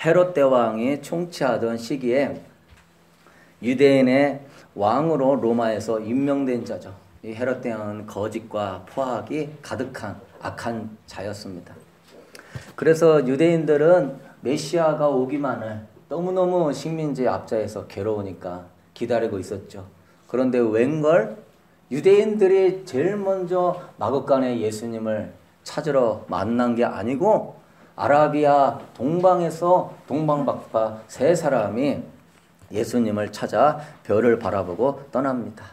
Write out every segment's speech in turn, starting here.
헤롯 대왕이 통치하던 시기에 유대인의 왕으로 로마에서 임명된 자죠. 이 헤롯 대왕은 거짓과 포악이 가득한 악한 자였습니다. 그래서 유대인들은 메시아가 오기만을 너무너무 식민지 압자에서 괴로우니까 기다리고 있었죠. 그런데 웬걸 유대인들이 제일 먼저 마국간에 예수님을 찾으러 만난 게 아니고 아라비아 동방에서 동방박사 세 사람이 예수님을 찾아 별을 바라보고 떠납니다.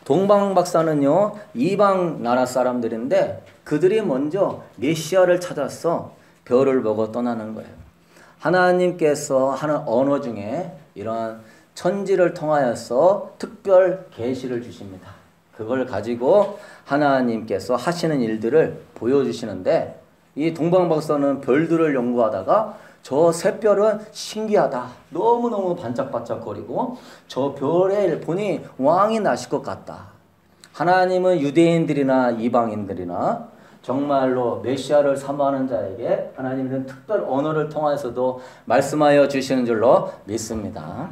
동방박사는요 이방 나라 사람들인데 그들이 먼저 메시아를 찾아서 별을 보고 떠나는 거예요. 하나님께서 하는 언어 중에 이러한 천지를 통하여서 특별 계시를 주십니다. 그걸 가지고 하나님께서 하시는 일들을 보여주시는데 이 동방박사는 별들을 연구하다가 저 샛별은 신기하다. 너무너무 반짝반짝거리고 저 별에 보니 왕이 나실 것 같다. 하나님은 유대인들이나 이방인들이나 정말로 메시아를 사모하는 자에게 하나님은 특별 언어를 통해서도 말씀하여 주시는 줄로 믿습니다.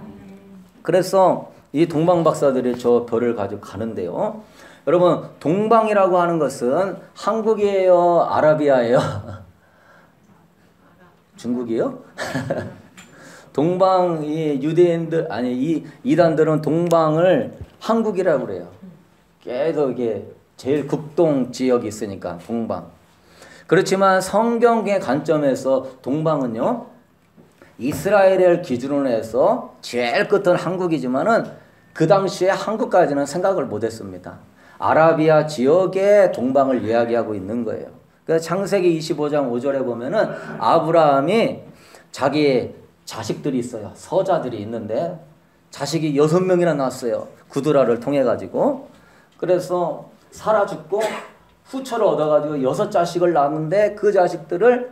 그래서 이 동방박사들이 저 별을 가지고 가는데요. 여러분 동방이라고 하는 것은 한국이에요? 아라비아예요? 중국이요? 동방 이 유대인들 아니 이 이단들은 동방을 한국이라고 그래요. 계속 이게 제일 극동 지역이 있으니까 동방. 그렇지만 성경의 관점에서 동방은요 이스라엘을 기준으로 해서 제일 끝은 한국이지만은 그 당시에 한국까지는 생각을 못했습니다. 아라비아 지역의 동방을 이야기하고 있는 거예요. 그래서 창세기 25장 5절에 보면은 아브라함이 자기 자식들이 있어요. 서자들이 있는데 자식이 6명이나 낳았어요. 구두라를 통해 가지고. 그래서 사라 죽고 후처를 얻어가지고 6자식을 낳았는데 그 자식들을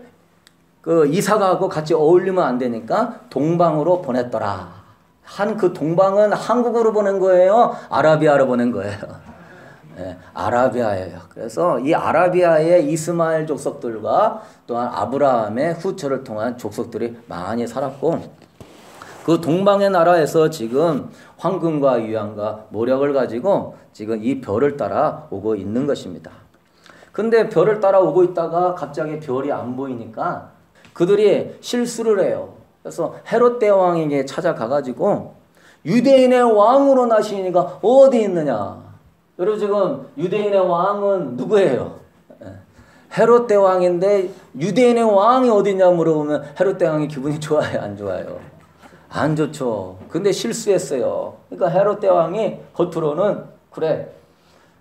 그 이삭하고 같이 어울리면 안 되니까 동방으로 보냈더라. 한 그 동방은 한국으로 보낸 거예요? 아라비아로 보낸 거예요? 네, 아라비아예요. 그래서 이 아라비아의 이스마엘 족속들과 또한 아브라함의 후처를 통한 족속들이 많이 살았고 그 동방의 나라에서 지금 황금과 유황과 모력을 가지고 지금 이 별을 따라 오고 있는 것입니다. 근데 별을 따라 오고 있다가 갑자기 별이 안 보이니까 그들이 실수를 해요. 그래서 헤롯 대왕에게 찾아가가지고 유대인의 왕으로 나시니까 어디 있느냐. 여러분 지금 유대인의 왕은 누구예요? 헤롯 대왕인데 유대인의 왕이 어디 있냐 물어보면 헤롯 대왕이 기분이 좋아요? 안 좋아요? 안 좋죠. 근데 실수했어요. 그러니까 헤롯 대왕이 겉으로는 그래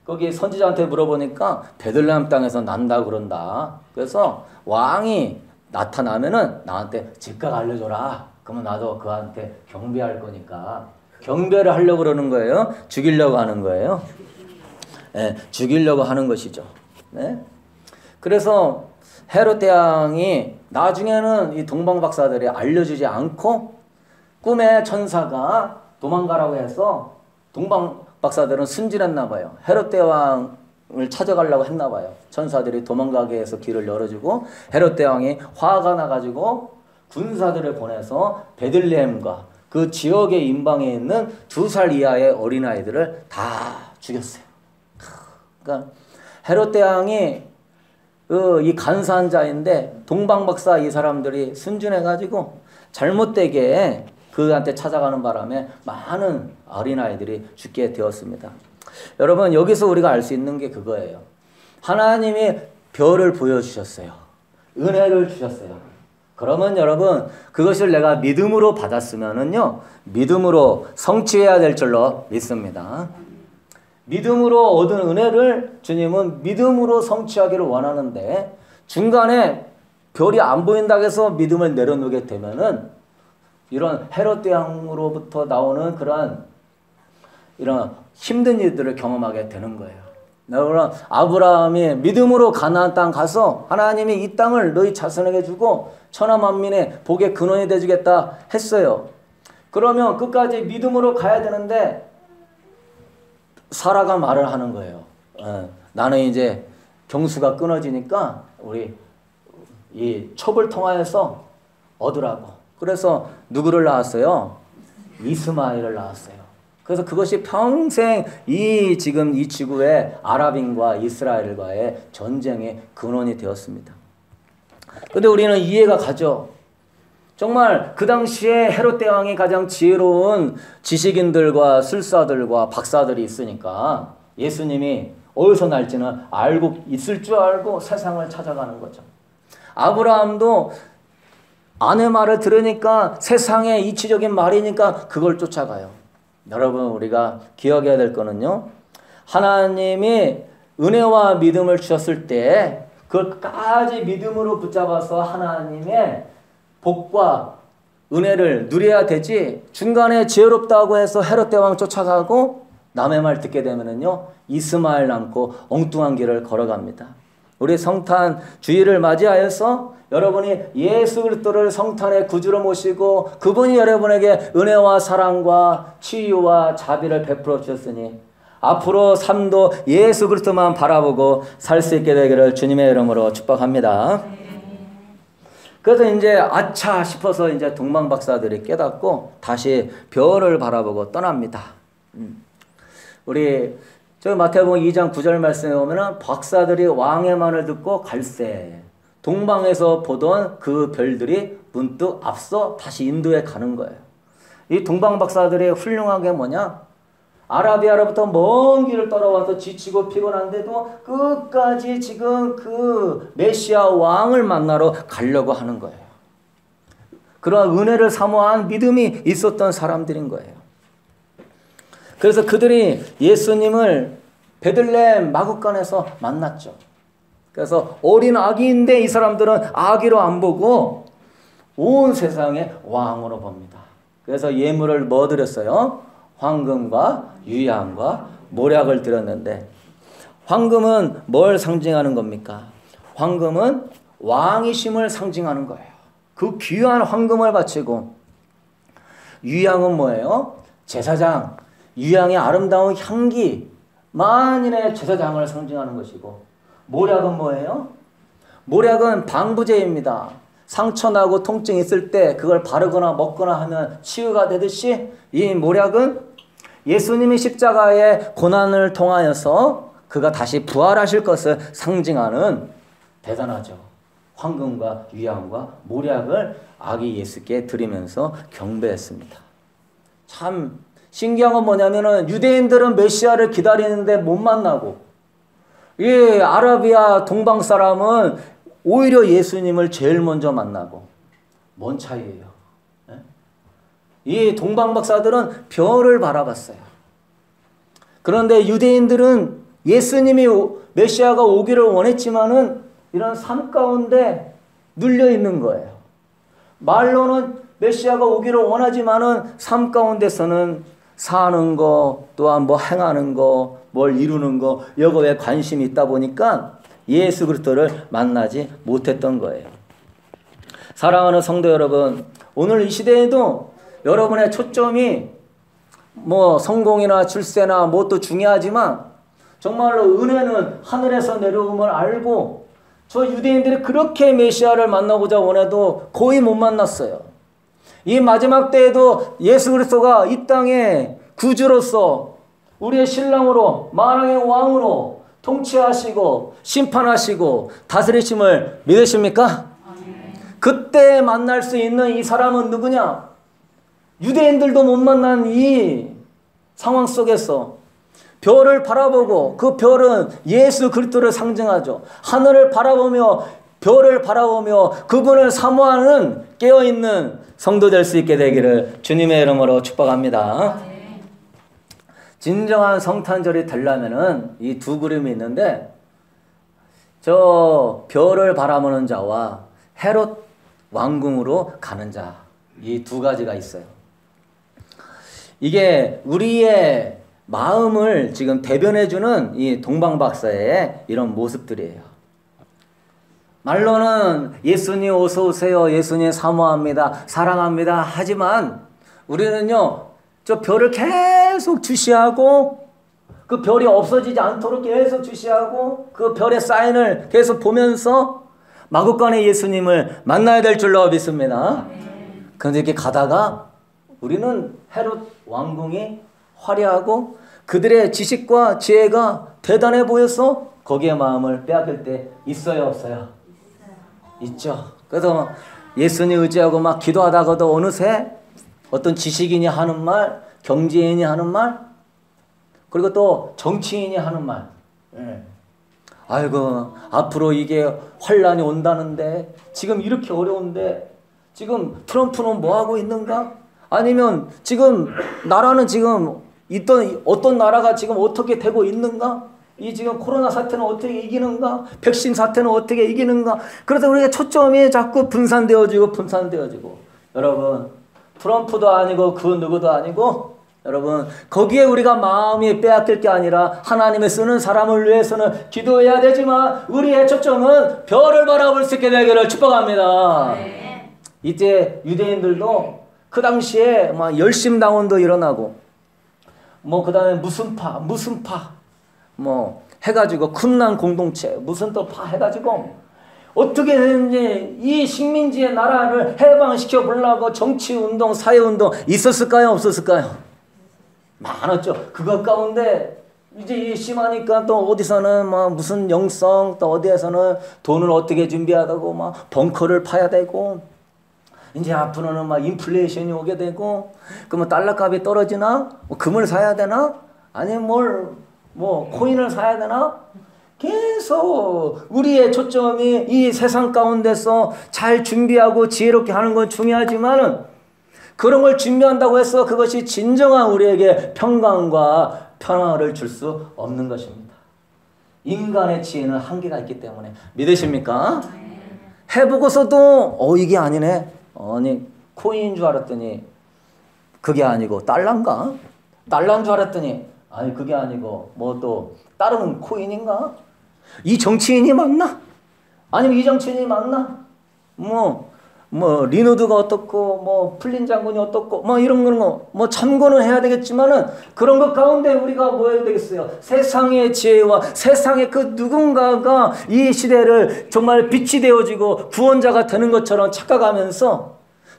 거기 선지자한테 물어보니까 베들레헴 땅에서 난다 그런다. 그래서 왕이 나타나면은 나한테 즉각 알려줘라. 그러면 나도 그한테 경배할 거니까 경배를 하려고 그러는 거예요. 죽이려고 하는 거예요. 네, 죽이려고 하는 것이죠. 네? 그래서 헤롯 대왕이 나중에는 이 동방박사들이 알려주지 않고 꿈에 천사가 도망가라고 해서 동방박사들은 순진했나 봐요. 헤롯 대왕을 찾아가려고 했나 봐요. 천사들이 도망가게 해서 길을 열어주고 헤롯 대왕이 화가 나가지고 군사들을 보내서 베들레헴과 그 지역의 인방에 있는 2살 이하의 어린아이들을 다 죽였어요. 그러니까 헤롯 대왕이 이 간사한 자인데 동방박사 이 사람들이 순진해가지고 잘못되게 그한테 찾아가는 바람에 많은 어린아이들이 죽게 되었습니다. 여러분 여기서 우리가 알 수 있는 게 그거예요. 하나님이 별을 보여주셨어요. 은혜를 주셨어요. 그러면 여러분 그것을 내가 믿음으로 받았으면은요 믿음으로 성취해야 될 줄로 믿습니다. 믿음으로 얻은 은혜를 주님은 믿음으로 성취하기를 원하는데 중간에 별이 안 보인다고 해서 믿음을 내려놓게 되면은 이런 헤롯 대왕으로부터 나오는 그런 이런 힘든 일들을 경험하게 되는 거예요. 그럼 아브라함이 믿음으로 가나안 땅 가서 하나님이 이 땅을 너희 자손에게 주고 천하 만민의 복의 근원이 되주겠다 했어요. 그러면 끝까지 믿음으로 가야 되는데 사라가 말을 하는 거예요. 나는 이제 경수가 끊어지니까 우리 이 첩을 통하여서 얻으라고. 그래서 누구를 낳았어요? 이스마엘을 낳았어요. 그래서 그것이 평생 지금 이 지구의 아랍인과 이스라엘과의 전쟁의 근원이 되었습니다. 근데 우리는 이해가 가죠. 정말 그 당시에 헤롯 대왕이 가장 지혜로운 지식인들과 술사들과 박사들이 있으니까 예수님이 어디서 날지는 알고 있을 줄 알고 세상을 찾아가는 거죠. 아브라함도 아내 말을 들으니까 세상의 이치적인 말이니까 그걸 쫓아가요. 여러분, 우리가 기억해야 될 거는요, 하나님이 은혜와 믿음을 주셨을 때 그걸 끝까지 믿음으로 붙잡아서 하나님의 복과 은혜를 누려야 되지, 중간에 지혜롭다고 해서 헤롯 대왕 쫓아가고 남의 말 듣게 되면은요, 이스마엘 남고 엉뚱한 길을 걸어갑니다. 우리 성탄 주일을 맞이하여서 여러분이 예수 그리스도를 성탄의 구주로 모시고 그분이 여러분에게 은혜와 사랑과 치유와 자비를 베풀어 주셨으니 앞으로 삶도 예수 그리스도만 바라보고 살 수 있게 되기를 주님의 이름으로 축복합니다. 그래서 이제 아차 싶어서 이제 동방 박사들이 깨닫고 다시 별을 바라보고 떠납니다. 우리 저 마태복음 2장 9절 말씀에 보면은 박사들이 왕의 말을 듣고 갈새 동방에서 보던 그 별들이 문득 앞서 다시 인도에 가는 거예요. 이 동방 박사들의 훌륭한 게 뭐냐? 아라비아로부터 먼 길을 따라와서 지치고 피곤한데도 끝까지 지금 그 메시아 왕을 만나러 가려고 하는 거예요. 그러한 은혜를 사모한 믿음이 있었던 사람들인 거예요. 그래서 그들이 예수님을 베들레헴 마구간에서 만났죠. 그래서 어린 아기인데 이 사람들은 아기로 안 보고 온 세상의 왕으로 봅니다. 그래서 예물을 뭐 드렸어요? 황금과 유향과 모략을 드렸는데, 황금은 뭘 상징하는 겁니까? 황금은 왕이심을 상징하는 거예요. 그 귀한 황금을 바치고, 유향은 뭐예요? 제사장, 유향의 아름다운 향기, 만인의 제사장을 상징하는 것이고, 모략은 뭐예요? 모략은 방부제입니다. 상처 나고 통증 있을 때 그걸 바르거나 먹거나 하면 치유가 되듯이 이 모략은 예수님이 십자가의 고난을 통하여서 그가 다시 부활하실 것을 상징하는, 대단하죠, 황금과 유향과 모략을 아기 예수께 드리면서 경배했습니다. 참 신기한 건 뭐냐면은 유대인들은 메시아를 기다리는데 못 만나고, 이 아라비아 동방 사람은 오히려 예수님을 제일 먼저 만나고, 뭔 차이예요? 네? 이 동방 박사들은 별을 바라봤어요. 그런데 유대인들은 예수님이 메시아가 오기를 원했지만은 이런 삶 가운데 눌려 있는 거예요. 말로는 메시아가 오기를 원하지만은 삶 가운데서는 사는 거, 또한 뭐 행하는 거, 뭘 이루는 거, 여거에 관심이 있다 보니까 예수 그리스도를 만나지 못했던 거예요. 사랑하는 성도 여러분, 오늘 이 시대에도 여러분의 초점이 뭐 성공이나 출세나 뭣도 중요하지만 정말로 은혜는 하늘에서 내려옴을 알고, 저 유대인들이 그렇게 메시아를 만나고자 원해도 거의 못 만났어요. 이 마지막 때에도 예수 그리스도가 이 땅에 구주로서 우리의 신랑으로 만왕의 왕으로 통치하시고 심판하시고 다스리심을 믿으십니까? 그때 만날 수 있는 이 사람은 누구냐? 유대인들도 못 만난 이 상황 속에서 별을 바라보고, 그 별은 예수 그리스도를 상징하죠. 하늘을 바라보며 별을 바라보며 그분을 사모하는 깨어있는 성도 될 수 있게 되기를 주님의 이름으로 축복합니다. 진정한 성탄절이 되려면은 이 두 그림이 있는데, 저 별을 바라보는 자와 헤롯 왕궁으로 가는 자, 이 두 가지가 있어요. 이게 우리의 마음을 지금 대변해주는 이 동방박사의 이런 모습들이에요. 말로는 예수님 어서 오세요, 예수님 사모합니다, 사랑합니다 하지만 우리는요, 저 별을 계속 주시하고 그 별이 없어지지 않도록 계속 주시하고 그 별의 사인을 계속 보면서 마구간에 예수님을 만나야 될 줄로 믿습니다. 그런데 이렇게 가다가 우리는 헤롯 왕궁이 화려하고 그들의 지식과 지혜가 대단해 보여서 거기에 마음을 빼앗길 때 있어요, 없어요? 있죠. 그래서 예수님 의지하고 막 기도하다가도 어느새 어떤 지식인이 하는 말, 경제인이 하는 말, 그리고 또 정치인이 하는 말. 아이고, 앞으로 이게 환란이 온다는데, 지금 이렇게 어려운데, 지금 트럼프는 뭐 하고 있는가? 아니면 지금 나라는 지금 어떤 나라가 지금 어떻게 되고 있는가? 이 지금 코로나 사태는 어떻게 이기는가? 백신 사태는 어떻게 이기는가? 그래서 우리가 초점이 자꾸 분산되어지고. 여러분, 트럼프도 아니고 그 누구도 아니고, 여러분, 거기에 우리가 마음이 빼앗길 게 아니라 하나님의 쓰는 사람을 위해서는 기도해야 되지만 우리의 초점은 별을 바라볼 수 있게 되기를 축복합니다. 네. 이때 유대인들도 그 당시에 막 열심당원도 일어나고 뭐 그 다음에 무슨 파 뭐 해가지고 쿰난 공동체 무슨 또 파 해가지고 어떻게 되는지 이 식민지의 나라를 해방시켜 보려고 정치운동 사회운동 있었을까요, 없었을까요? 많았죠. 그것 가운데 이제 심하니까 또 어디서는 막 무슨 영성, 또 어디에서는 돈을 어떻게 준비하다고 막 벙커를 파야 되고, 이제 앞으로는 막 인플레이션이 오게 되고, 그러면 달러 값이 떨어지나? 뭐 금을 사야 되나? 아니면 뭐 코인을 사야 되나? 계속 우리의 초점이 이 세상 가운데서 잘 준비하고 지혜롭게 하는 건 중요하지만은 그런 걸 준비한다고 해서 그것이 진정한 우리에게 평강과 평화를 줄 수 없는 것입니다. 인간의 지혜는 한계가 있기 때문에. 믿으십니까? 해보고서도 이게 아니네. 아니 코인인 줄 알았더니 그게 아니고 달러인가? 달러인 줄 알았더니 아니 그게 아니고 뭐 또 다른 코인인가? 이 정치인이 맞나? 아니면 이 정치인이 맞나? 뭐 리누드가 어떻고 뭐 플린 장군이 어떻고 뭐 이런 거 뭐 참고는 해야 되겠지만은 그런 것 가운데 우리가 뭐 해야 되겠어요? 세상의 지혜와 세상의 그 누군가가 이 시대를 정말 빛이 되어지고 구원자가 되는 것처럼 착각하면서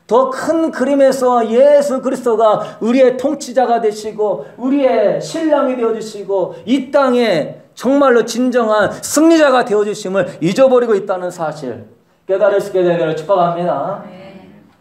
더 큰 그림에서 예수 그리스도가 우리의 통치자가 되시고 우리의 신랑이 되어주시고 이 땅에 정말로 진정한 승리자가 되어주심을 잊어버리고 있다는 사실 깨달을 수 있게 되기를 축복합니다.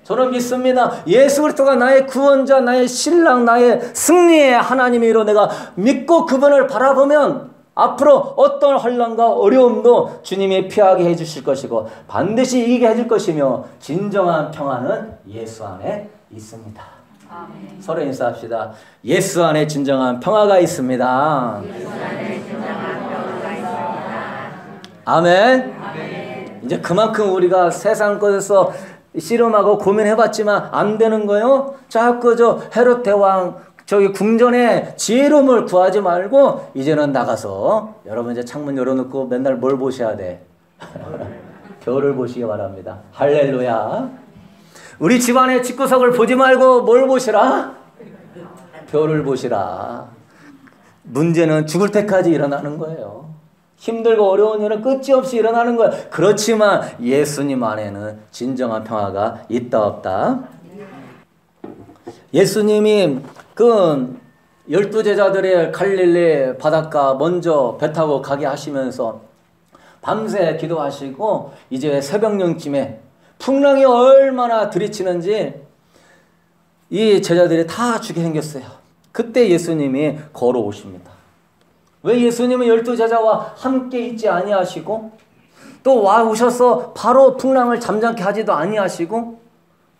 저는 믿습니다. 예수 그리스도가 나의 구원자, 나의 신랑, 나의 승리의 하나님이로 내가 믿고 그분을 바라보면 앞으로 어떤 환난과 어려움도 주님이 피하게 해주실 것이고 반드시 이기게 해줄 것이며 진정한 평화는 예수 안에 있습니다. 아멘. 서로 인사합시다. 예수 안에 진정한 평화가 있습니다. 예수 안에 진정한 평화가 있습니다. 아멘. 아멘. 이제 그만큼 우리가 세상 것에서 씨름하고 고민해봤지만 안 되는 거요. 자꾸 헤롯 대왕 저기 궁전에 지혜로움을 구하지 말고 이제는 나가서 여러분 이제 창문 열어놓고 맨날 뭘 보셔야 돼? 별을 보시기 바랍니다. 할렐루야. 우리 집안의 집구석을 보지 말고 뭘 보시라? 별을 보시라. 문제는 죽을 때까지 일어나는 거예요. 힘들고 어려운 일은 끝이 없이 일어나는 거예요. 그렇지만 예수님 안에는 진정한 평화가 있다 없다. 예수님이 그 12제자들의 갈릴리 바닷가 먼저 배 타고 가게 하시면서 밤새 기도하시고 이제 새벽녘쯤에 풍랑이 얼마나 들이치는지 이 제자들이 다 죽게 생겼어요. 그때 예수님이 걸어오십니다. 왜 예수님은 12제자와 함께 있지 아니하시고 또 와 오셔서 바로 풍랑을 잠잠케 하지도 아니하시고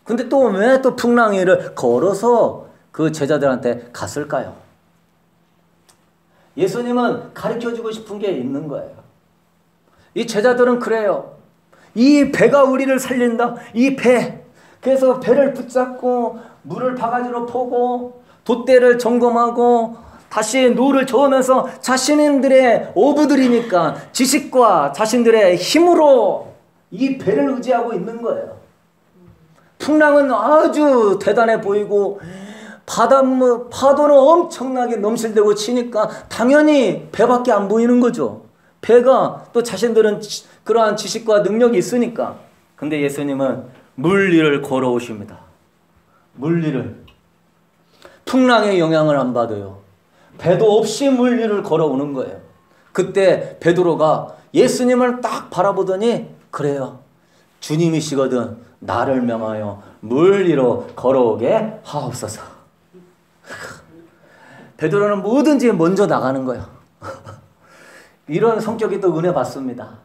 근데 또 왜 또 풍랑 위를 걸어서 그 제자들한테 갔을까요? 예수님은 가르쳐주고 싶은 게 있는 거예요. 이 제자들은 그래요. 이 배가 우리를 살린다. 이 배. 그래서 배를 붙잡고 물을 바가지로 포고 돛대를 점검하고 다시 노를 저으면서 자신들의 오부들이니까 지식과 자신들의 힘으로 이 배를 의지하고 있는 거예요. 풍랑은 아주 대단해 보이고 파도는 엄청나게 넘실대고 치니까 당연히 배밖에 안 보이는 거죠. 배가 또 자신들은 그러한 지식과 능력이 있으니까. 근데 예수님은 물 위를 걸어오십니다. 물리를 풍랑의 영향을 안 받아요. 배도 없이 물리를 걸어오는 거예요. 그때 베드로가 예수님을 딱 바라보더니 그래요. 주님이시거든 나를 명하여 물 위로 걸어오게 하옵소서. 베드로는 뭐든지 먼저 나가는 거예요. 이런 성격이 또 은혜 받습니다.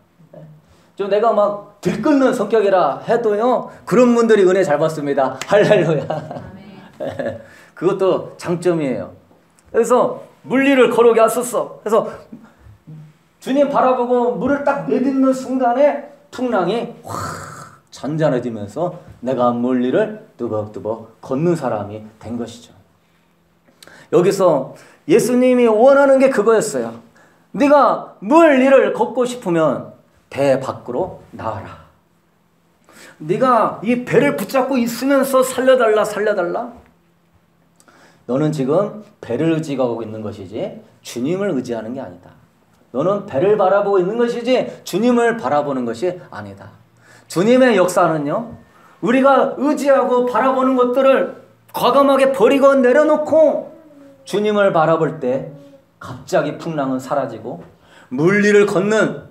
좀 내가 막 들끓는 성격이라 해도요. 그런 분들이 은혜 잘 받습니다. 할렐루야. 그것도 장점이에요. 그래서 물리를 걸어오게 하소서. 그래서 주님 바라보고 물을 딱 내딛는 순간에 풍랑이 확 잔잔해지면서 내가 물리를 뚜벅뚜벅 걷는 사람이 된 것이죠. 여기서 예수님이 원하는 게 그거였어요. 네가 물리를 걷고 싶으면 배 밖으로 나와라. 네가 이 배를 붙잡고 있으면서 살려달라 살려달라. 너는 지금 배를 의지하고 있는 것이지 주님을 의지하는 게 아니다. 너는 배를 바라보고 있는 것이지 주님을 바라보는 것이 아니다. 주님의 역사는요. 우리가 의지하고 바라보는 것들을 과감하게 버리고 내려놓고 주님을 바라볼 때 갑자기 풍랑은 사라지고 물리를 걷는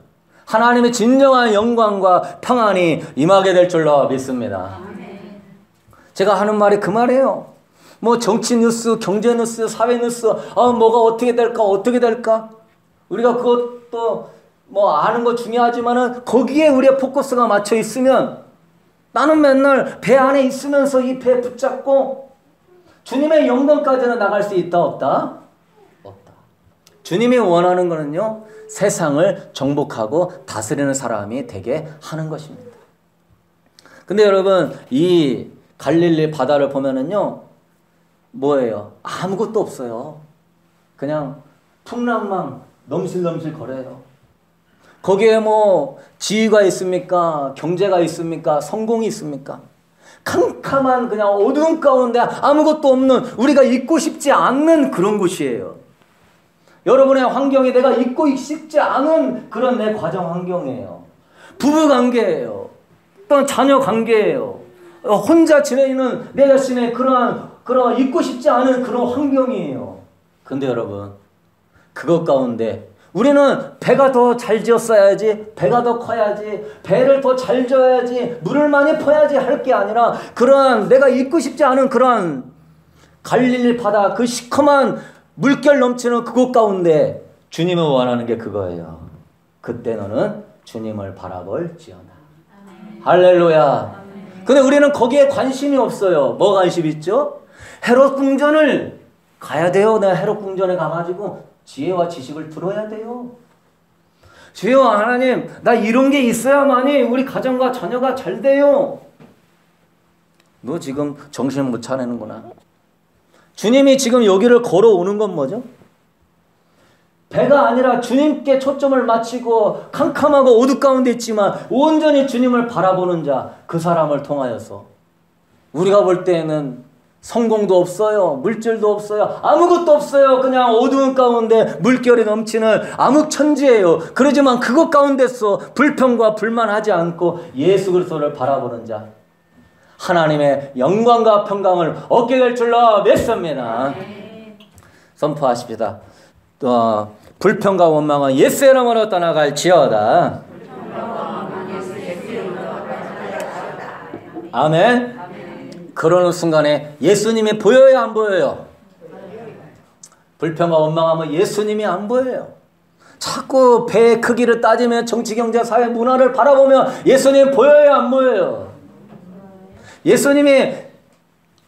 하나님의 진정한 영광과 평안이 임하게 될 줄로 믿습니다. 제가 하는 말이 그 말이에요. 뭐 정치 뉴스, 경제 뉴스, 사회 뉴스, 뭐가 어떻게 될까, 어떻게 될까? 우리가 그것도 뭐 아는 거 중요하지만은 거기에 우리의 포커스가 맞춰 있으면 나는 맨날 배 안에 있으면서 이 배 붙잡고 주님의 영광까지는 나갈 수 있다, 없다? 없다. 주님이 원하는 거는요, 세상을 정복하고 다스리는 사람이 되게 하는 것입니다. 근데 여러분, 이 갈릴리 바다를 보면은요, 뭐예요? 아무것도 없어요. 그냥 풍랑만 넘실넘실 거려요. 거기에 뭐 지위가 있습니까? 경제가 있습니까? 성공이 있습니까? 캄캄한 그냥 어두운 가운데 아무것도 없는, 우리가 있고 싶지 않는 그런 곳이에요. 여러분의 환경이 내가 있고 싶지 않은 그런 내 가정 환경이에요. 부부 관계예요. 또는 자녀 관계예요. 혼자 지내는 내 자신의 그런 있고 싶지 않은 그런 환경이에요. 근데 여러분, 그것 가운데 우리는 배가 더 잘 지었어야지, 배가 더 커야지, 배를 더 잘 지어야지, 물을 많이 퍼야지 할 게 아니라 그러한 내가 있고 싶지 않은 그러한 갈릴리 바다 그 시커먼 물결 넘치는 그곳 가운데 주님을 원하는 게 그거예요. 그때 너는 주님을 바라볼지어다. 할렐루야. 근데 우리는 거기에 관심이 없어요. 뭐 관심 있죠? 헤롯 궁전을 가야 돼요. 내가 헤롯 궁전에 가가지고 지혜와 지식을 들어야 돼요. 주여 하나님, 나 이런 게 있어야만이 우리 가정과 자녀가 잘 돼요. 너 지금 정신을 못 차리는구나. 주님이 지금 여기를 걸어오는 건 뭐죠? 배가 아니라 주님께 초점을 맞추고 캄캄하고 어둠 가운데 있지만 온전히 주님을 바라보는 자, 그 사람을 통하여서 우리가 볼 때에는 성공도 없어요. 물질도 없어요. 아무것도 없어요. 그냥 어두운 가운데 물결이 넘치는 암흑천지예요. 그러지만 그것 가운데서 불평과 불만하지 않고 예수 그리스도를 바라보는 자, 하나님의 영광과 평강을 얻게 될 줄로 믿습니다. 선포하십시다. 불평과 원망은 예수의 이름으로 떠나갈지어다. 아멘. 그러는 순간에 예수님이 보여요, 안 보여요? 불평과 원망하면 예수님이 안 보여요. 자꾸 배의 크기를 따지며 정치, 경제, 사회, 문화를 바라보며 예수님 보여요, 안 보여요? 예수님이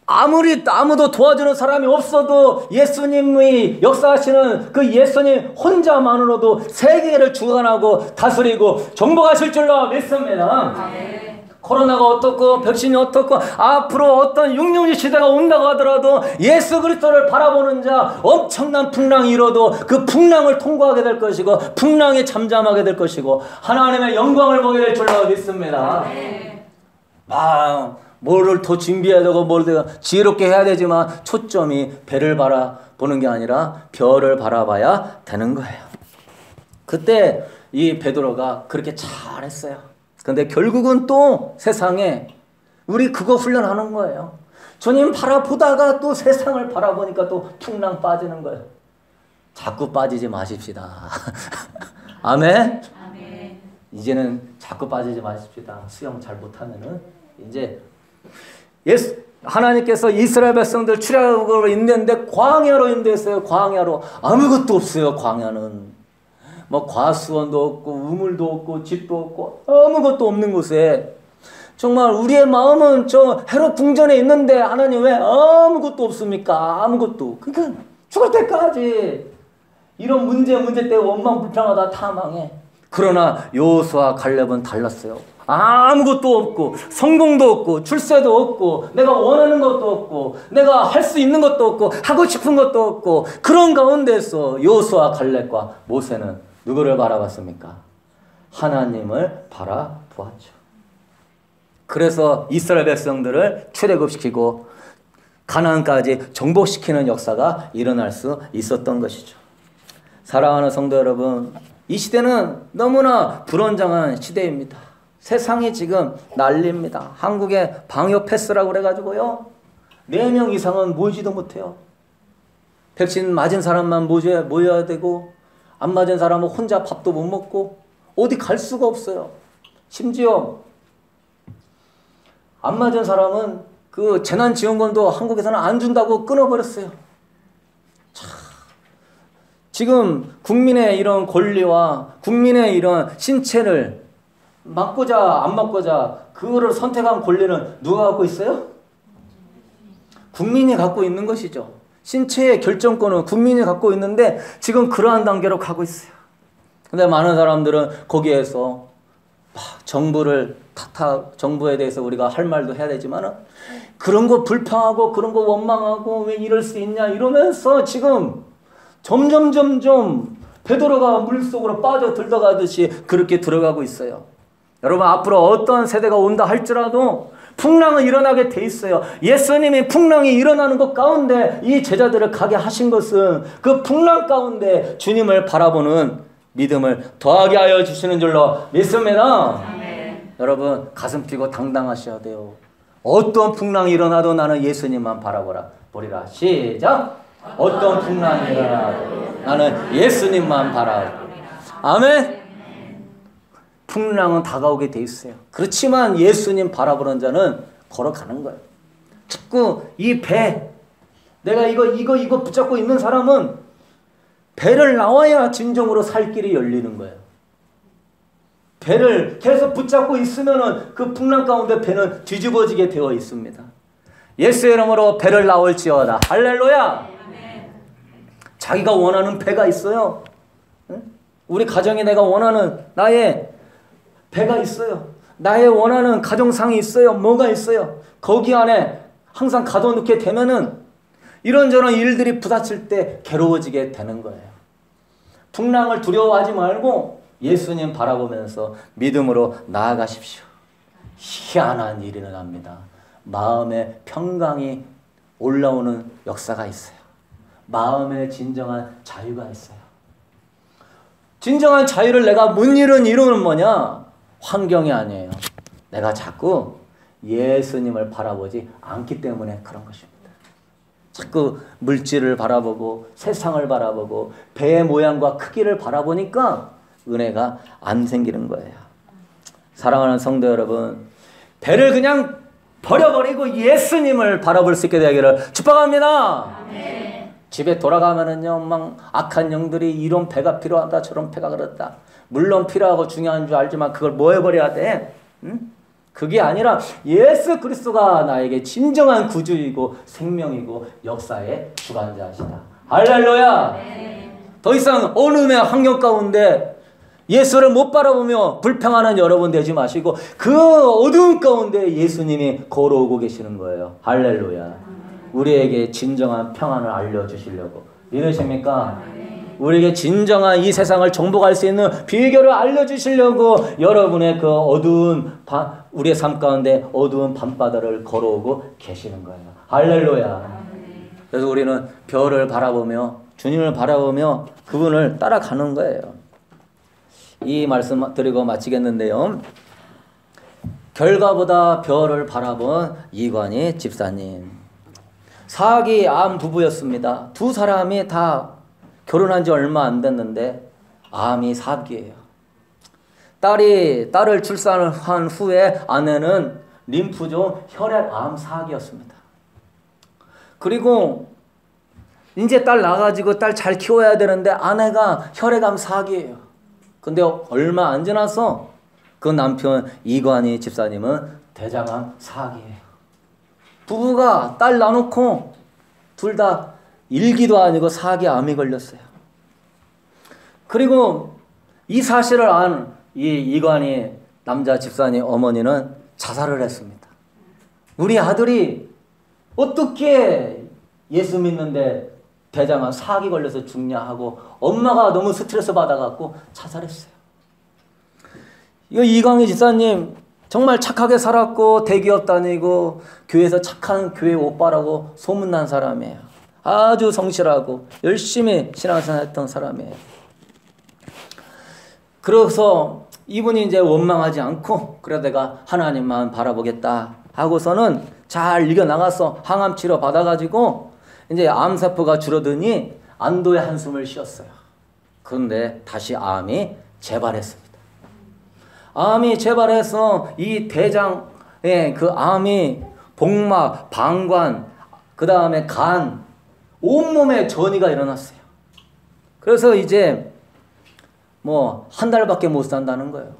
아무도 도와주는 사람이 없어도 예수님이 역사하시는 그 예수님 혼자만으로도 세계를 주관하고 다스리고 정복하실 줄로 믿습니다. 코로나가 어떻고 백신이 어떻고 앞으로 어떤 666 시대가 온다고 하더라도 예수 그리스도를 바라보는 자 엄청난 풍랑이 일어도 그 풍랑을 통과하게 될 것이고 풍랑에 잠잠하게 될 것이고 하나님의 영광을 보게 될 줄로 믿습니다. 뭐를 더 준비해야 되고 뭘 더 지혜롭게 해야 되지만 초점이 배를 바라보는 게 아니라 별을 바라봐야 되는 거예요. 그때 이 베드로가 그렇게 잘했어요. 근데 결국은 또 세상에 우리 그거 훈련하는 거예요. 주님 바라보다가 또 세상을 바라보니까 또 풍랑 빠지는 거예요. 자꾸 빠지지 마십시다. 아멘? 아멘. 이제는 자꾸 빠지지 마십시다. 수영 잘 못하면은 이제 하나님께서 이스라엘 백성들 출애굽으로 인도했는데 광야로 인도했어요. 광야로. 아무것도 없어요. 광야는 뭐 과수원도 없고 우물도 없고 집도 없고 아무것도 없는 곳에 정말 우리의 마음은 저 헤롯 궁전에 있는데 하나님 왜 아무것도 없습니까? 아무것도. 그러니까 죽을 때까지 이런 문제 때문에 원망불평하다 타망해. 그러나 여호수아 갈렙은 달랐어요. 아무것도 없고 성공도 없고 출세도 없고 내가 원하는 것도 없고 내가 할 수 있는 것도 없고 하고 싶은 것도 없고 그런 가운데서 여호수아 갈렙과 모세는 누구를 바라봤습니까? 하나님을 바라보았죠. 그래서 이스라엘 백성들을 출애굽시키고 가나안까지 정복시키는 역사가 일어날 수 있었던 것이죠. 사랑하는 성도 여러분, 이 시대는 너무나 불안정한 시대입니다. 세상이 지금 난립니다. 한국의 방역 패스라고 그래가지고요. 4명 이상은 모이지도 못해요. 백신 맞은 사람만 모여야 되고 안 맞은 사람은 혼자 밥도 못 먹고 어디 갈 수가 없어요. 심지어 안 맞은 사람은 그 재난지원금도 한국에서는 안 준다고 끊어버렸어요. 지금 국민의 이런 권리와 국민의 이런 신체를 맞고자 안 맞고자 그거를 선택한 권리는 누가 갖고 있어요? 국민이 갖고 있는 것이죠. 신체의 결정권은 국민이 갖고 있는데 지금 그러한 단계로 가고 있어요. 근데 많은 사람들은 거기에서 정부를 정부에 대해서 우리가 할 말도 해야 되지만 그런 거 불평하고 그런 거 원망하고 왜 이럴 수 있냐 이러면서 지금 점점 베드로가 물속으로 빠져 들어가듯이 그렇게 들어가고 있어요. 여러분 앞으로 어떤 세대가 온다 할지라도 풍랑은 일어나게 돼 있어요. 예수님이 풍랑이 일어나는 것 가운데 이 제자들을 가게 하신 것은 그 풍랑 가운데 주님을 바라보는 믿음을 더하게 하여 주시는 줄로 믿습니다. 아멘. 여러분 가슴 피고 당당하셔야 돼요. 어떤 풍랑이 일어나도 나는 예수님만 바라보리라. 시작. 어떤 풍랑이 일어나도 나는 예수님만 바라보리라. 아멘. 풍랑은 다가오게 돼 있어요. 그렇지만 예수님 바라보는 자는 걸어가는 거예요. 자꾸 이 배, 내가 이거 붙잡고 있는 사람은 배를 나와야 진정으로 살 길이 열리는 거예요. 배를 계속 붙잡고 있으면은 그 풍랑 가운데 배는 뒤집어지게 되어 있습니다. 예수의 이름으로 배를 나올지어다. 할렐루야. 자기가 원하는 배가 있어요. 우리 가정에 내가 원하는 나의 배가 있어요. 나의 원하는 가정상이 있어요. 뭐가 있어요. 거기 안에 항상 가둬놓게 되면은 이런저런 일들이 부딪힐 때 괴로워지게 되는 거예요. 풍랑을 두려워하지 말고 예수님 바라보면서 믿음으로 나아가십시오. 희한한 일이 일어납니다. 마음의 평강이 올라오는 역사가 있어요. 마음의 진정한 자유가 있어요. 진정한 자유를 내가 못 이룬 이유는 뭐냐? 환경이 아니에요. 내가 자꾸 예수님을 바라보지 않기 때문에 그런 것입니다. 자꾸 물질을 바라보고 세상을 바라보고 배의 모양과 크기를 바라보니까 은혜가 안 생기는 거예요. 사랑하는 성도 여러분, 배를 그냥 버려버리고 예수님을 바라볼 수 있게 되기를 축복합니다. 아멘. 집에 돌아가면은요, 막 악한 영들이 이런 배가 필요하다, 저런 배가 그렇다. 물론 필요하고 중요한 줄 알지만 그걸 뭐 해버려야 돼? 응? 그게 아니라 예수 그리스도가 나에게 진정한 구주이고 생명이고 역사의 주관자시다. 할렐루야. 네. 더 이상 어둠의 환경 가운데 예수를 못 바라보며 불평하는 여러분 되지 마시고 그 어두운 가운데 예수님이 걸어오고 계시는 거예요. 할렐루야. 우리에게 진정한 평안을 알려주시려고. 믿으십니까? 우리에게 진정한 이 세상을 정복할 수 있는 비결을 알려주시려고 여러분의 그 어두운 우리의 삶 가운데 어두운 밤바다를 걸어오고 계시는 거예요. 할렐루야. 그래서 우리는 별을 바라보며 주님을 바라보며 그분을 따라가는 거예요. 이 말씀 드리고 마치겠는데요. 결과보다 별을 바라본 이관희 집사님. 사기 암 부부였습니다. 두 사람이 다 결혼한 지 얼마 안 됐는데 암이 사기예요. 딸을 출산한 후에 아내는 림프종 혈액암 사기였습니다. 그리고 이제 딸 낳아가지고 딸 잘 키워야 되는데 아내가 혈액암 사기예요. 근데 얼마 안 지나서 그 남편 이관희 집사님은 대장암 사기예요. 부부가 딸 낳아놓고 둘 다 1기도 아니고 4기 암이 걸렸어요. 그리고 이 사실을 안 이관희 남자 집사님 어머니는 자살을 했습니다. 우리 아들이 어떻게 예수 믿는데 대장암 4기 걸려서 죽냐 하고 엄마가 너무 스트레스 받아갖고 자살했어요. 이광희 집사님 정말 착하게 살았고 대기업 다니고 교회에서 착한 교회 오빠라고 소문난 사람이에요. 아주 성실하고 열심히 신앙생활 했던 사람이에요. 그래서 이분이 이제 원망하지 않고 그래 내가 하나님만 바라보겠다 하고서는 잘 이겨나가서 항암 치료 받아가지고 이제 암세포가 줄어드니 안도의 한숨을 쉬었어요. 그런데 다시 암이 재발했습니다. 암이 재발해서 이 대장의 그 암이 복막, 방관, 그 다음에 간, 온몸에 전이가 일어났어요. 그래서 이제 뭐 한 달밖에 못 산다는 거예요.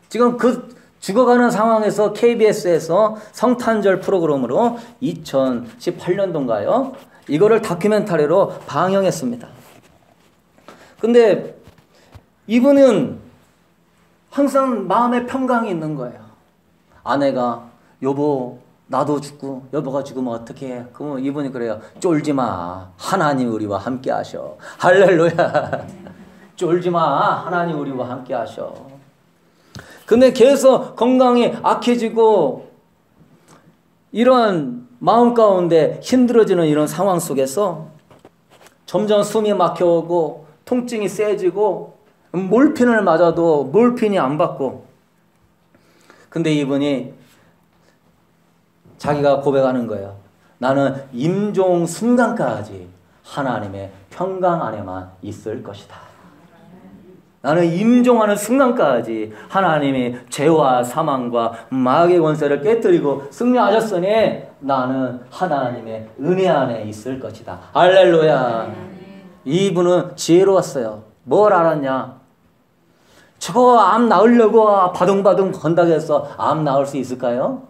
지금 그 죽어가는 상황에서 KBS에서 성탄절 프로그램으로 2018년도인가요? 이거를 다큐멘터리로 방영했습니다. 근데 이분은 항상 마음에 평강이 있는 거예요. 아내가 여보 나도 죽고 여보가 죽으면 어떻게 해? 그러면 이분이 그래요. 쫄지 마. 하나님 우리와 함께 하셔. 할렐루야. 쫄지 마. 하나님 우리와 함께 하셔. 근데 계속 건강이 악해지고 이런 마음 가운데 힘들어지는 이런 상황 속에서 점점 숨이 막혀오고 통증이 세지고 몰핀을 맞아도 몰핀이 안 받고 근데 이분이 자기가 고백하는 거예요. 나는 임종 순간까지 하나님의 평강 안에만 있을 것이다. 나는 임종하는 순간까지 하나님이 죄와 사망과 마귀의 권세를 깨뜨리고 승리하셨으니 나는 하나님의 은혜 안에 있을 것이다. 할렐루야. 이분은 지혜로웠어요. 뭘 알았냐? 저거 암 낳으려고 바둥바둥 건다고 해서 암 낳을 수 있을까요?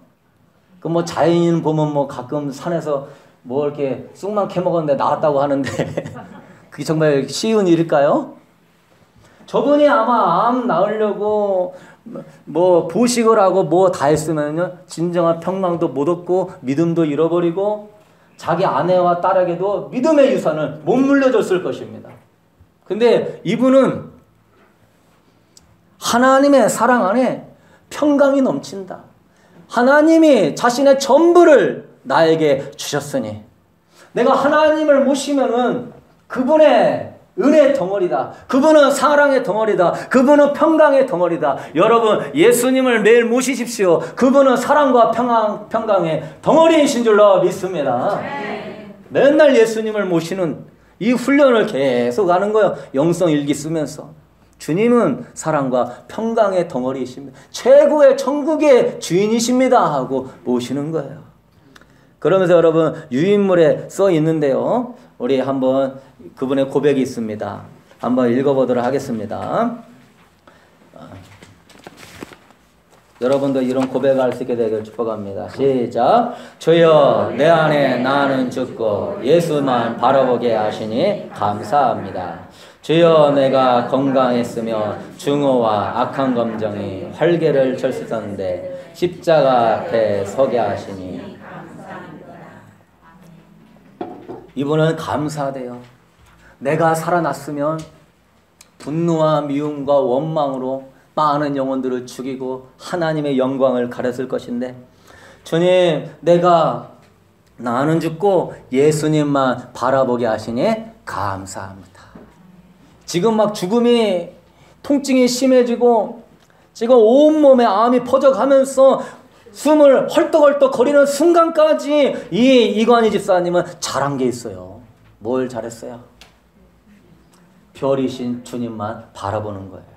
그 뭐 자연인 보면 뭐 가끔 산에서 뭐 이렇게 쑥만 캐먹었는데 나왔다고 하는데 그게 정말 쉬운 일일까요? 저분이 아마 암 낳으려고 뭐 보식을 하고 뭐 다 했으면요 진정한 평강도 못 얻고 믿음도 잃어버리고 자기 아내와 딸에게도 믿음의 유산을 못 물려줬을 것입니다. 근데 이분은 하나님의 사랑 안에 평강이 넘친다. 하나님이 자신의 전부를 나에게 주셨으니 내가 하나님을 모시면은 그분의 은혜의 덩어리다. 그분은 사랑의 덩어리다. 그분은 평강의 덩어리다. 여러분 예수님을 매일 모시십시오. 그분은 사랑과 평강의 덩어리이신 줄로 믿습니다. 맨날 예수님을 모시는 이 훈련을 계속 하는 거예요. 영성 일기 쓰면서. 주님은 사랑과 평강의 덩어리이십니다. 최고의 천국의 주인이십니다 하고 모시는 거예요. 그러면서 여러분 유인물에 써 있는데요. 우리 한번 그분의 고백이 있습니다. 한번 읽어보도록 하겠습니다. 여러분도 이런 고백을 할 수 있게 되길 축복합니다. 시작. 주여 내 안에 나는 죽고 예수만 바라보게 하시니 감사합니다. 주여 내가 건강했으며 증오와 악한 감정이 활개를 칠 수 있었는데 십자가 앞에 서게 하시니 이분은 감사하대요. 내가 살아났으면 분노와 미움과 원망으로 많은 영혼들을 죽이고 하나님의 영광을 가렸을 것인데 주님 나는 죽고 예수님만 바라보게 하시니 감사합니다. 지금 막 통증이 심해지고 지금 온몸에 암이 퍼져가면서 숨을 헐떡헐떡 거리는 순간까지 이 이관희 집사님은 잘한 게 있어요. 뭘 잘했어요? 별이신 주님만 바라보는 거예요.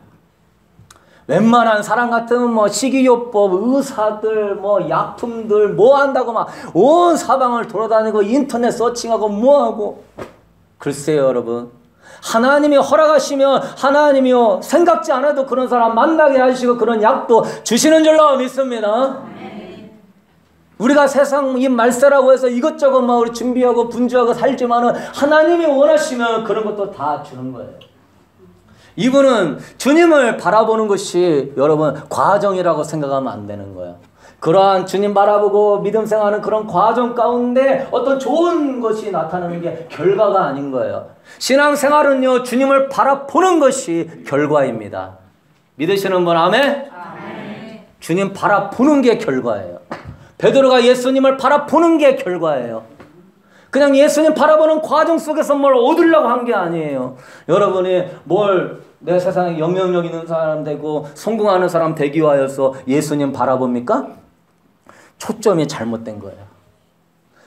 웬만한 사람 같으면 뭐 식이요법, 의사들, 뭐 약품들 뭐 한다고 막 온 사방을 돌아다니고 인터넷 서칭하고 뭐하고. 글쎄요 여러분, 하나님이 허락하시면 하나님이요 생각지 않아도 그런 사람 만나게 하시고 그런 약도 주시는 줄로 믿습니다. 우리가 세상 이 말세라고 해서 이것저것 막 우리 준비하고 분주하고 살지만은 하나님이 원하시면 그런 것도 다 주는 거예요. 이분은 주님을 바라보는 것이 여러분 과정이라고 생각하면 안 되는 거예요. 그러한 주님 바라보고 믿음 생활하는 그런 과정 가운데 어떤 좋은 것이 나타나는 게 결과가 아닌 거예요. 신앙생활은요 주님을 바라보는 것이 결과입니다. 믿으시는 분 아멘? 아멘. 주님 바라보는 게 결과예요. 베드로가 예수님을 바라보는 게 결과예요. 그냥 예수님 바라보는 과정 속에서 뭘 얻으려고 한 게 아니에요. 여러분이 뭘 내 세상에 영향력 있는 사람 되고 성공하는 사람 되기 위하여서 예수님 바라봅니까? 초점이 잘못된 거예요.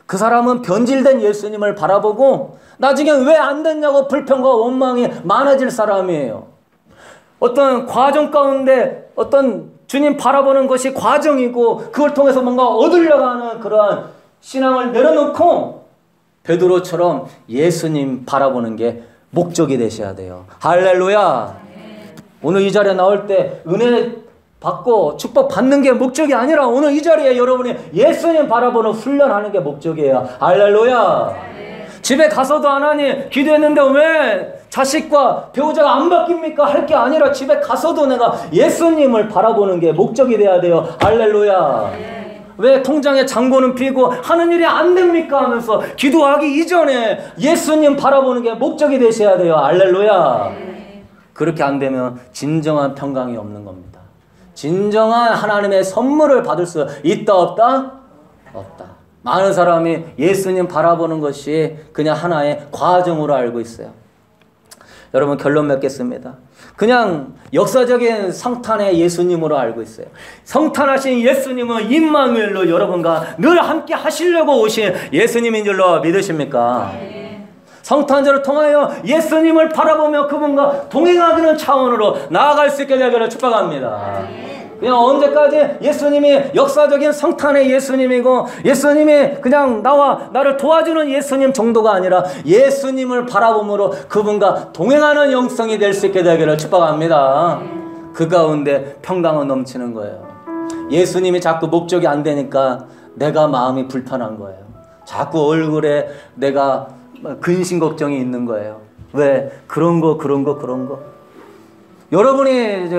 그 사람은 변질된 예수님을 바라보고 나중에 왜 안 됐냐고 불평과 원망이 많아질 사람이에요. 어떤 과정 가운데 어떤 주님 바라보는 것이 과정이고 그걸 통해서 뭔가 얻으려고 하는 그러한 신앙을 내려놓고 베드로처럼 예수님 바라보는 게 목적이 되셔야 돼요. 할렐루야. 오늘 이 자리에 나올 때 은혜 받고 축복 받는 게 목적이 아니라 오늘 이 자리에 여러분이 예수님 바라보는 훈련하는 게 목적이에요. 할렐루야. 집에 가서도 하나님 기도했는데 왜 자식과 배우자가 안 바뀝니까? 할 게 아니라 집에 가서도 내가 예수님을 바라보는 게 목적이 돼야 돼요. 할렐루야. 왜 통장에 잔고는 피고 하는 일이 안 됩니까? 하면서 기도하기 이전에 예수님 바라보는 게 목적이 되셔야 돼요. 할렐루야. 그렇게 안 되면 진정한 평강이 없는 겁니다. 진정한 하나님의 선물을 받을 수 있다 없다? 없다. 많은 사람이 예수님 바라보는 것이 그냥 하나의 과정으로 알고 있어요. 여러분 결론 맺겠습니다. 그냥 역사적인 성탄의 예수님으로 알고 있어요. 성탄하신 예수님은 임마누엘로 여러분과 늘 함께 하시려고 오신 예수님인 줄로 믿으십니까? 성탄절을 통하여 예수님을 바라보며 그분과 동행하는 차원으로 나아갈 수 있게 되기를 축복합니다. 그냥 언제까지 예수님이 역사적인 성탄의 예수님이고 예수님이 그냥 나를 도와주는 예수님 정도가 아니라 예수님을 바라봄으로 그분과 동행하는 영성이 될 수 있게 되기를 축복합니다. 그 가운데 평강은 넘치는 거예요. 예수님이 자꾸 목적이 안 되니까 내가 마음이 불편한 거예요. 자꾸 얼굴에 내가 근심 걱정이 있는 거예요. 왜? 그런 거. 여러분이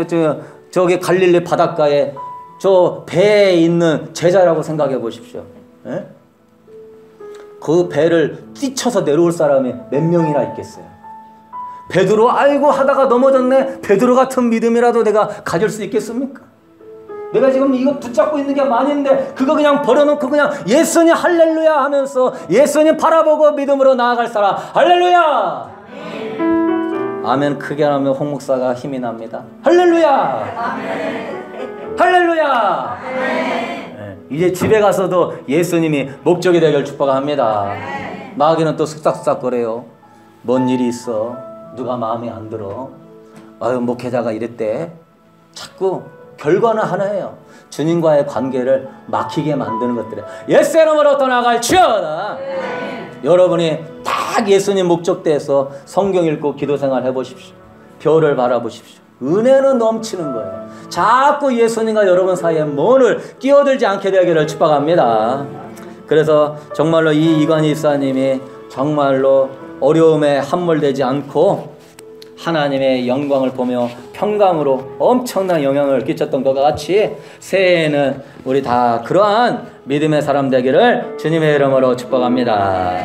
저기 갈릴리 바닷가에 저 배에 있는 제자라고 생각해 보십시오. 에? 그 배를 뛰쳐서 내려올 사람이 몇 명이나 있겠어요? 베드로 아이고 하다가 넘어졌네. 베드로 같은 믿음이라도 내가 가질 수 있겠습니까? 내가 지금 이거 붙잡고 있는 게 많은데 그거 그냥 버려놓고 그냥 예수님 할렐루야 하면서 예수님 바라보고 믿음으로 나아갈 사람 할렐루야. 아멘 크게 하면 홍 목사가 힘이 납니다. 할렐루야. 아멘. 할렐루야. 아멘. 네, 이제 집에 가서도 예수님이 목적이 되길 축복합니다. 아멘. 마귀는 또 쓱싹쓱싹거려요. 뭔 일이 있어? 누가 마음에 안 들어? 아유 목회자가 이랬대. 자꾸 결과는 하나예요. 주님과의 관계를 막히게 만드는 것들이에요. 예수 이름으로 떠나갈지어다. 여러분이 딱 예수님 목적대에서 성경 읽고 기도생활 해보십시오. 별을 바라보십시오. 은혜는 넘치는 거예요. 자꾸 예수님과 여러분 사이에 뭔을 끼어들지 않게 되기를 축복합니다. 그래서 정말로 이 이관희 집사님이 정말로 어려움에 함몰되지 않고 하나님의 영광을 보며 평강으로 엄청난 영향을 끼쳤던 것과 같이 새해에는 우리 다 그러한 믿음의 사람 되기를 주님의 이름으로 축복합니다.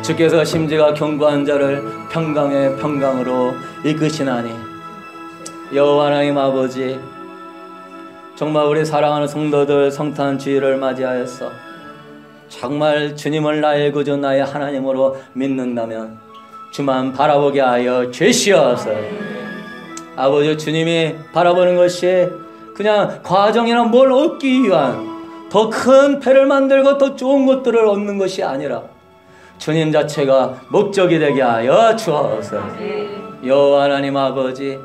주께서 심지가 견고한 자를 평강의 평강으로 이끄시나니. 여호와 하나님 아버지, 정말 우리 사랑하는 성도들 성탄 주일을 맞이하였어 정말 주님을 나의 구주 나의 하나님으로 믿는다면 주만 바라보게 하여 주시옵소서. 아버지, 주님이 바라보는 것이 그냥 과정이나 뭘 얻기 위한 더 큰 배를 만들고 더 좋은 것들을 얻는 것이 아니라 주님 자체가 목적이 되게 하여 주옵소서. 여호와 하나님 아버지,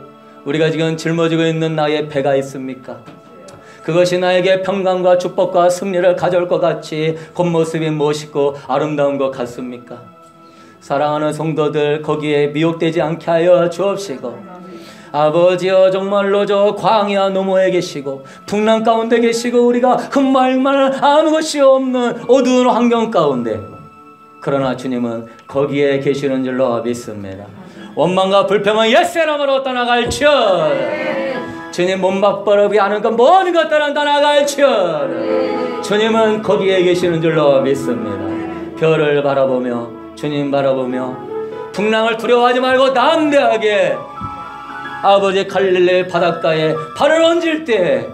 우리가 지금 짊어지고 있는 나의 배가 있습니까? 그것이 나에게 평강과 축복과 승리를 가져올 것 같이 겉모습이 멋있고 아름다운 것 같습니까? 사랑하는 성도들, 거기에 미혹되지 않게 하여 주옵시고, 아버지여, 정말로 저 광야 너머에 계시고 풍랑 가운데 계시고 우리가 흠말만 아무것이 없는 어두운 환경 가운데, 그러나 주님은 거기에 계시는 줄로 믿습니다. 원망과 불평은 옛사람으로 떠나갈지어다. 주님 몸박바르지 않은 것 모든 것들은 떠나갈지어다. 주님은 거기에 계시는 줄로 믿습니다. 별을 바라보며 주님 바라보며 풍랑을 두려워하지 말고 담대하게 아버지 갈릴리 바닷가에 발을 얹을 때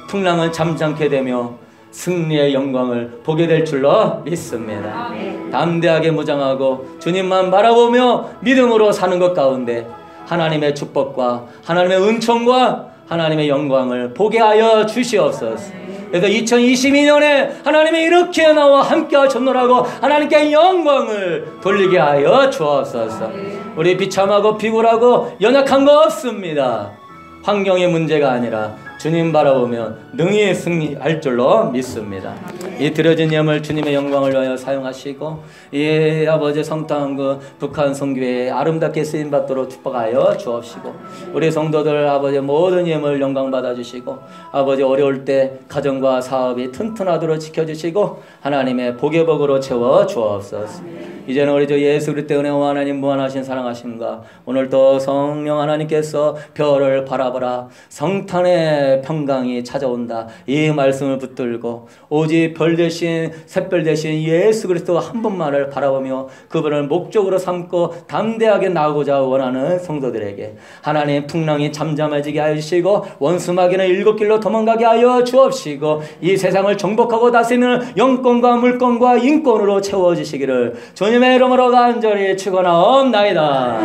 풍랑은 잠잠게 되며 승리의 영광을 보게 될 줄로 믿습니다. 담대하게 무장하고 주님만 바라보며 믿음으로 사는 것 가운데 하나님의 축복과 하나님의 은총과 하나님의 영광을 보게 하여 주시옵소서. 그래서 2022년에 하나님이 이렇게 나와 함께 하셨노라고 하나님께 영광을 돌리게 하여 주옵소서. 우리 비참하고 비굴하고 연약한 거 없습니다. 환경의 문제가 아니라 주님 바라보면 능히 승리할 줄로 믿습니다. 이 드려진 예물 주님의 영광을 위하여 사용하시고, 이 아버지 성탄 그 북한 선교회에 아름답게 쓰임받도록 축복하여 주옵시고, 우리 성도들 아버지 모든 예물 영광 받아주시고, 아버지 어려울 때 가정과 사업이 튼튼하도록 지켜주시고 하나님의 복의 복으로 채워 주옵소서. 이제는 우리 주 예수 그리스도의 은혜와 하나님 무한하신 사랑하심과 오늘도 성령 하나님께서 별을 바라보라 성탄의 평강이 찾아온다 이 말씀을 붙들고 오직 별 대신 샛별 대신 예수 그리스도 한 분만을 바라보며 그분을 목적으로 삼고 담대하게 나아가고자 원하는 성도들에게 하나님 풍랑이 잠잠해지게 하시고 원수마귀는 일곱 길로 도망가게 하여 주옵시고 이 세상을 정복하고 다스리는 영권과 물권과 인권으로 채워주시기를 주님의 이름으로 간절히 축원하옵나이다.